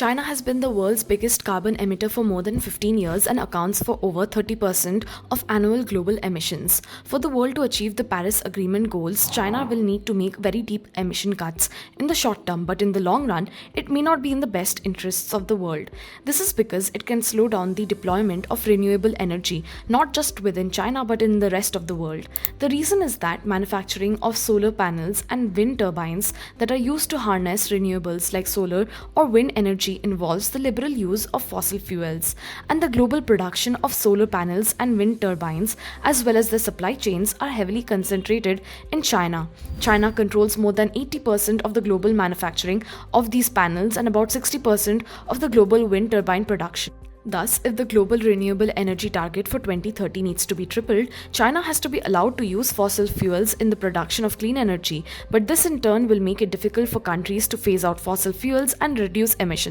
China has been the world's biggest carbon emitter for more than 15 years and accounts for over 30% of annual global emissions. For the world to achieve the Paris Agreement goals, China will need to make very deep emission cuts in the short term, but in the long run, it may not be in the best interests of the world. This is because it can slow down the deployment of renewable energy, not just within China but in the rest of the world. The reason is that manufacturing of solar panels and wind turbines that are used to harness renewables like solar or wind energy involves the liberal use of fossil fuels, and the global production of solar panels and wind turbines, as well as the supply chains, are heavily concentrated in China. China controls more than 80% of the global manufacturing of these panels and about 60% of the global wind turbine production. Thus, if the global renewable energy target for 2030 needs to be tripled, China has to be allowed to use fossil fuels in the production of clean energy, but this in turn will make it difficult for countries to phase out fossil fuels and reduce emissions.